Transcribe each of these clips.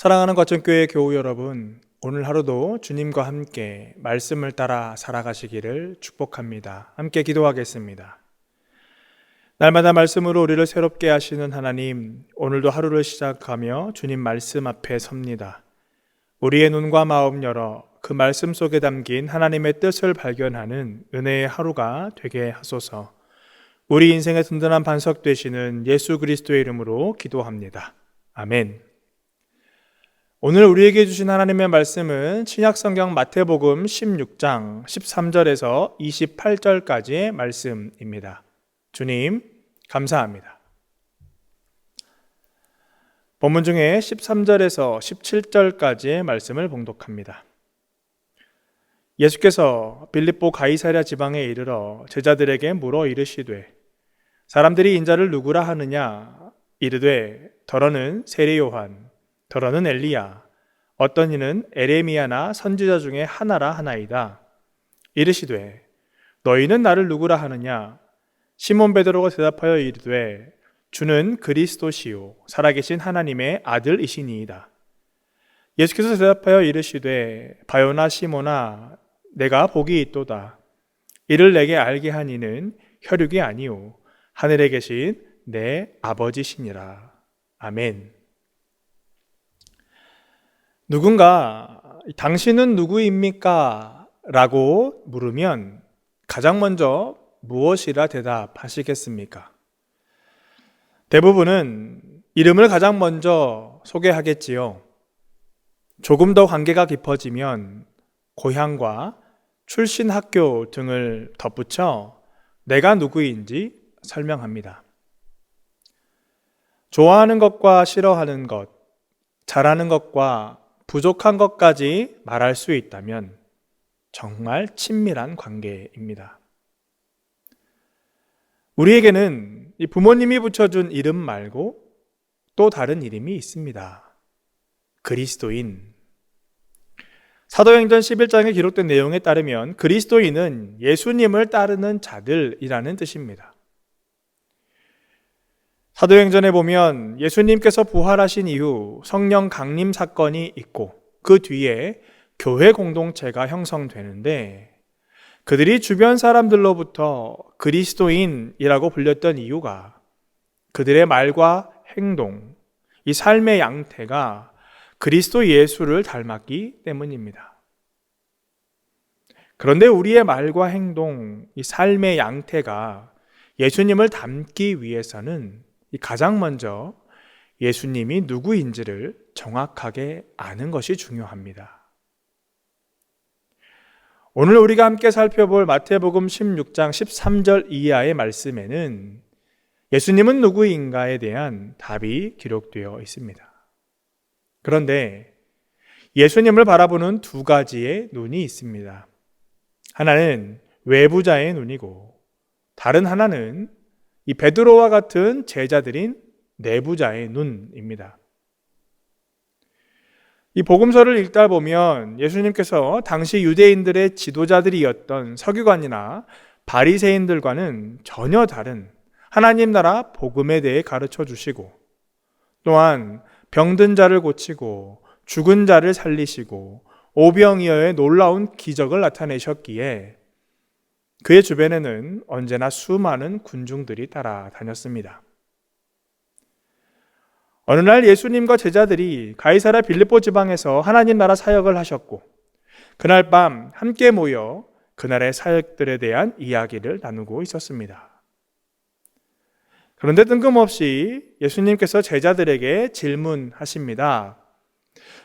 사랑하는 과천교회 교우 여러분, 오늘 하루도 주님과 함께 말씀을 따라 살아가시기를 축복합니다. 함께 기도하겠습니다. 날마다 말씀으로 우리를 새롭게 하시는 하나님, 오늘도 하루를 시작하며 주님 말씀 앞에 섭니다. 우리의 눈과 마음 열어 그 말씀 속에 담긴 하나님의 뜻을 발견하는 은혜의 하루가 되게 하소서. 우리 인생의 든든한 반석 되시는 예수 그리스도의 이름으로 기도합니다. 아멘. 오늘 우리에게 주신 하나님의 말씀은 신약성경 마태복음 16장 13절에서 28절까지의 말씀입니다. 주님, 감사합니다. 본문 중에 13절에서 17절까지의 말씀을 봉독합니다. 예수께서 빌립보 가이사랴 지방에 이르러 제자들에게 물어 이르시되 사람들이 인자를 누구라 하느냐? 이르되 더러는 세례 요한, 더러는 엘리야, 어떤 이는 에레미야나 선지자 중에 하나라 하나이다. 이르시되 너희는 나를 누구라 하느냐? 시몬 베드로가 대답하여 이르되 주는 그리스도시요 살아계신 하나님의 아들이시니이다. 예수께서 대답하여 이르시되 바요나 시몬아 내가 복이 있도다. 이를 내게 알게 한 이는 혈육이 아니요 하늘에 계신 내 아버지시니라. 아멘. 누군가 당신은 누구입니까? 라고 물으면 가장 먼저 무엇이라 대답하시겠습니까? 대부분은 이름을 가장 먼저 소개하겠지요. 조금 더 관계가 깊어지면 고향과 출신 학교 등을 덧붙여 내가 누구인지 설명합니다. 좋아하는 것과 싫어하는 것, 잘하는 것과 부족한 것까지 말할 수 있다면 정말 친밀한 관계입니다. 우리에게는 이 부모님이 붙여준 이름 말고 또 다른 이름이 있습니다. 그리스도인. 사도행전 11장에 기록된 내용에 따르면 그리스도인은 예수님을 따르는 자들이라는 뜻입니다. 사도행전에 보면 예수님께서 부활하신 이후 성령 강림 사건이 있고 그 뒤에 교회 공동체가 형성되는데 그들이 주변 사람들로부터 그리스도인이라고 불렸던 이유가 그들의 말과 행동, 이 삶의 양태가 그리스도 예수를 닮았기 때문입니다. 그런데 우리의 말과 행동, 이 삶의 양태가 예수님을 닮기 위해서는 가장 먼저 예수님이 누구인지를 정확하게 아는 것이 중요합니다. 오늘 우리가 함께 살펴볼 마태복음 16장 13절 이하의 말씀에는 예수님은 누구인가에 대한 답이 기록되어 있습니다. 그런데 예수님을 바라보는 두 가지의 눈이 있습니다. 하나는 외부자의 눈이고 다른 하나는 이 베드로와 같은 제자들인 내부자의 눈입니다. 이 복음서를 읽다 보면 예수님께서 당시 유대인들의 지도자들이었던 서기관이나 바리새인들과는 전혀 다른 하나님 나라 복음에 대해 가르쳐 주시고 또한 병든 자를 고치고 죽은 자를 살리시고 오병이어의 놀라운 기적을 나타내셨기에 그의 주변에는 언제나 수많은 군중들이 따라다녔습니다. 어느 날 예수님과 제자들이 가이사랴 빌립보 지방에서 하나님 나라 사역을 하셨고 그날 밤 함께 모여 그날의 사역들에 대한 이야기를 나누고 있었습니다. 그런데 뜬금없이 예수님께서 제자들에게 질문하십니다.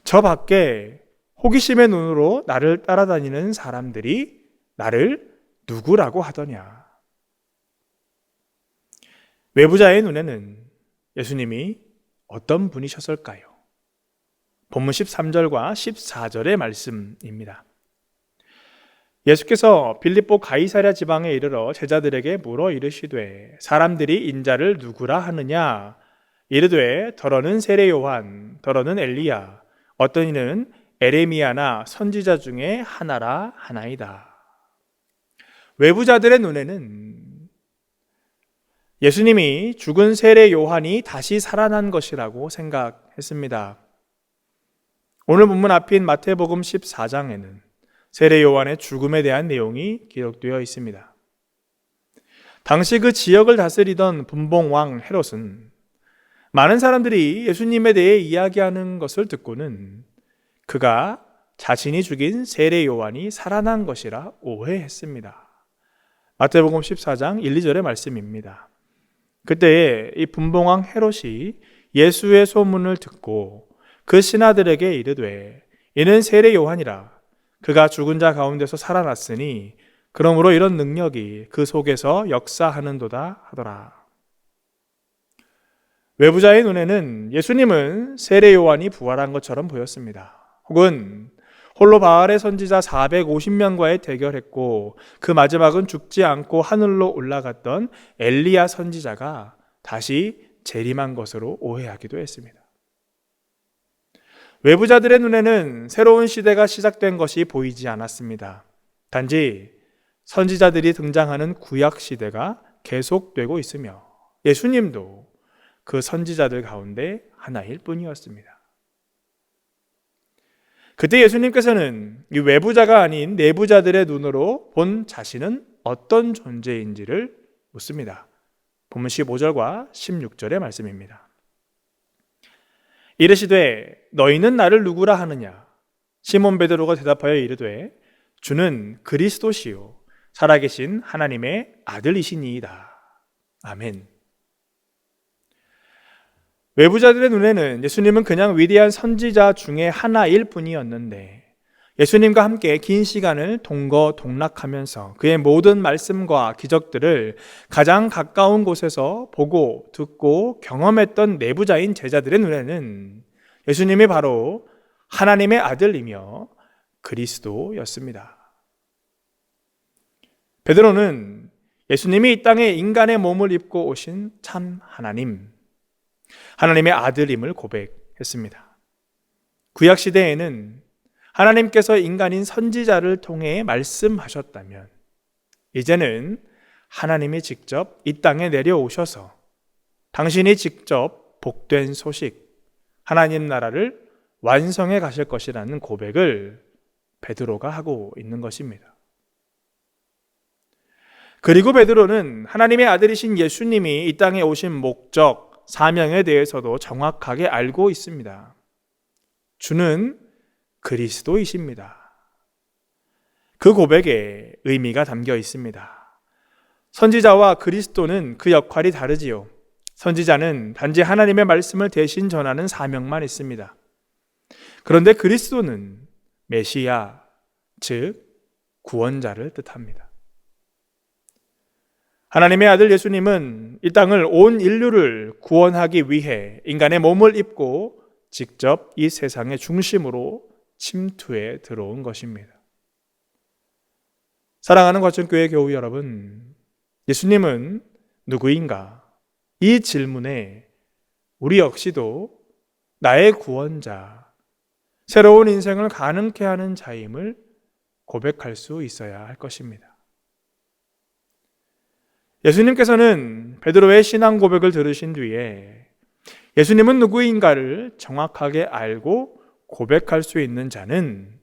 저 밖에 호기심의 눈으로 나를 따라다니는 사람들이 나를 누구라고 하더냐? 외부자의 눈에는 예수님이 어떤 분이셨을까요? 본문 13절과 14절의 말씀입니다. 예수께서 빌립보 가이사랴 지방에 이르러 제자들에게 물어 이르시되 사람들이 인자를 누구라 하느냐? 이르되 더러는 세례 요한, 더러는 엘리야, 어떤 이는 에레미야나 선지자 중에 하나라 하나이다. 외부자들의 눈에는 예수님이 죽은 세례 요한이 다시 살아난 것이라고 생각했습니다. 오늘 본문 앞인 마태복음 14장에는 세례 요한의 죽음에 대한 내용이 기록되어 있습니다. 당시 그 지역을 다스리던 분봉왕 헤롯은 많은 사람들이 예수님에 대해 이야기하는 것을 듣고는 그가 자신이 죽인 세례 요한이 살아난 것이라 오해했습니다. 마태복음 14장 1, 2절의 말씀입니다. 그때에 이 분봉왕 헤롯이 예수의 소문을 듣고 그 신하들에게 이르되 이는 세례 요한이라 그가 죽은 자 가운데서 살아났으니 그러므로 이런 능력이 그 속에서 역사하는도다 하더라. 외부자의 눈에는 예수님은 세례 요한이 부활한 것처럼 보였습니다. 혹은 홀로 바알의 선지자 450명과의 대결했고 그 마지막은 죽지 않고 하늘로 올라갔던 엘리야 선지자가 다시 재림한 것으로 오해하기도 했습니다. 외부자들의 눈에는 새로운 시대가 시작된 것이 보이지 않았습니다. 단지 선지자들이 등장하는 구약 시대가 계속되고 있으며 예수님도 그 선지자들 가운데 하나일 뿐이었습니다. 그때 예수님께서는 이 외부자가 아닌 내부자들의 눈으로 본 자신은 어떤 존재인지를 묻습니다. 본문 15절과 16절의 말씀입니다. 이르시되 너희는 나를 누구라 하느냐? 시몬 베드로가 대답하여 이르되 주는 그리스도시요 살아계신 하나님의 아들이시니이다. 아멘. 외부자들의 눈에는 예수님은 그냥 위대한 선지자 중에 하나일 뿐이었는데 예수님과 함께 긴 시간을 동거동락하면서 그의 모든 말씀과 기적들을 가장 가까운 곳에서 보고 듣고 경험했던 내부자인 제자들의 눈에는 예수님이 바로 하나님의 아들이며 그리스도였습니다. 베드로는 예수님이 이 땅에 인간의 몸을 입고 오신 참 하나님의 아들임을 고백했습니다. 구약 시대에는 하나님께서 인간인 선지자를 통해 말씀하셨다면 이제는 하나님이 직접 이 땅에 내려오셔서 당신이 직접 복된 소식, 하나님 나라를 완성해 가실 것이라는 고백을 베드로가 하고 있는 것입니다. 그리고 베드로는 하나님의 아들이신 예수님이 이 땅에 오신 목적, 사명에 대해서도 정확하게 알고 있습니다. 주는 그리스도이십니다. 그 고백에 의미가 담겨 있습니다. 선지자와 그리스도는 그 역할이 다르지요. 선지자는 단지 하나님의 말씀을 대신 전하는 사명만 있습니다. 그런데 그리스도는 메시아, 즉 구원자를 뜻합니다. 하나님의 아들 예수님은 이 땅을 온 인류를 구원하기 위해 인간의 몸을 입고 직접 이 세상의 중심으로 침투해 들어온 것입니다. 사랑하는 과천교회 교우 여러분, 예수님은 누구인가? 이 질문에 우리 역시도 나의 구원자, 새로운 인생을 가능케 하는 자임을 고백할 수 있어야 할 것입니다. 예수님께서는 베드로의 신앙 고백을 들으신 뒤에 예수님은 누구인가를 정확하게 알고 고백할 수 있는 자는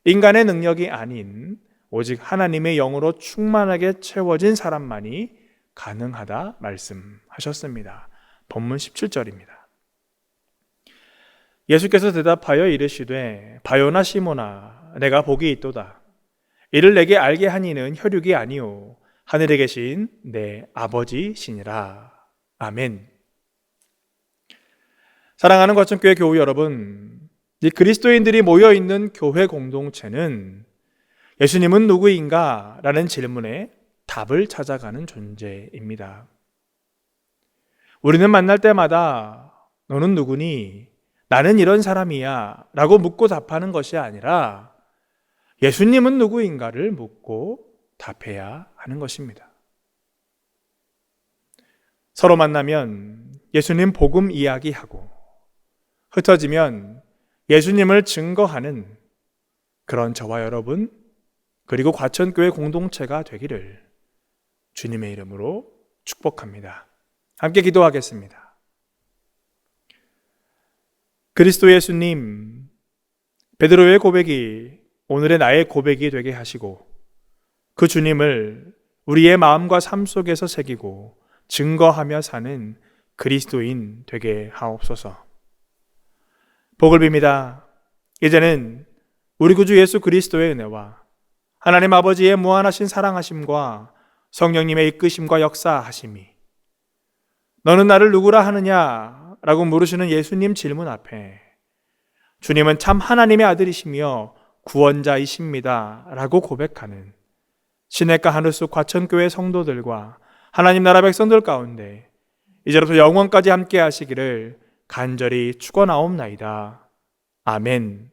인간의 능력이 아닌 오직 하나님의 영으로 충만하게 채워진 사람만이 가능하다 말씀하셨습니다. 본문 17절입니다. 예수께서 대답하여 이르시되 바요나 시모나 내가 복이 있도다. 이를 내게 알게 하니는 혈육이 아니오 하늘에 계신 내 아버지시니라. 아멘. 사랑하는 과천교회 교우 여러분, 이 그리스도인들이 모여있는 교회 공동체는 예수님은 누구인가? 라는 질문에 답을 찾아가는 존재입니다. 우리는 만날 때마다 너는 누구니? 나는 이런 사람이야 라고 묻고 답하는 것이 아니라 예수님은 누구인가를 묻고 답해야 하는 것입니다. 서로 만나면 예수님 복음 이야기하고 흩어지면 예수님을 증거하는 그런 저와 여러분 그리고 과천교회 공동체가 되기를 주님의 이름으로 축복합니다. 함께 기도하겠습니다. 그리스도 예수님, 베드로의 고백이 오늘의 나의 고백이 되게 하시고 그 주님을 우리의 마음과 삶 속에서 새기고 증거하며 사는 그리스도인 되게 하옵소서. 복을 빕니다. 이제는 우리 구주 예수 그리스도의 은혜와 하나님 아버지의 무한하신 사랑하심과 성령님의 이끄심과 역사하심이 너는 나를 누구라 하느냐? 라고 물으시는 예수님 질문 앞에 주님은 참 하나님의 아들이시며 구원자이십니다. 라고 고백하는 시냇가 하늘숲 과천교회 성도들과 하나님 나라 백성들 가운데 이제부터 영원까지 함께 하시기를 간절히 축원하옵나이다. 아멘.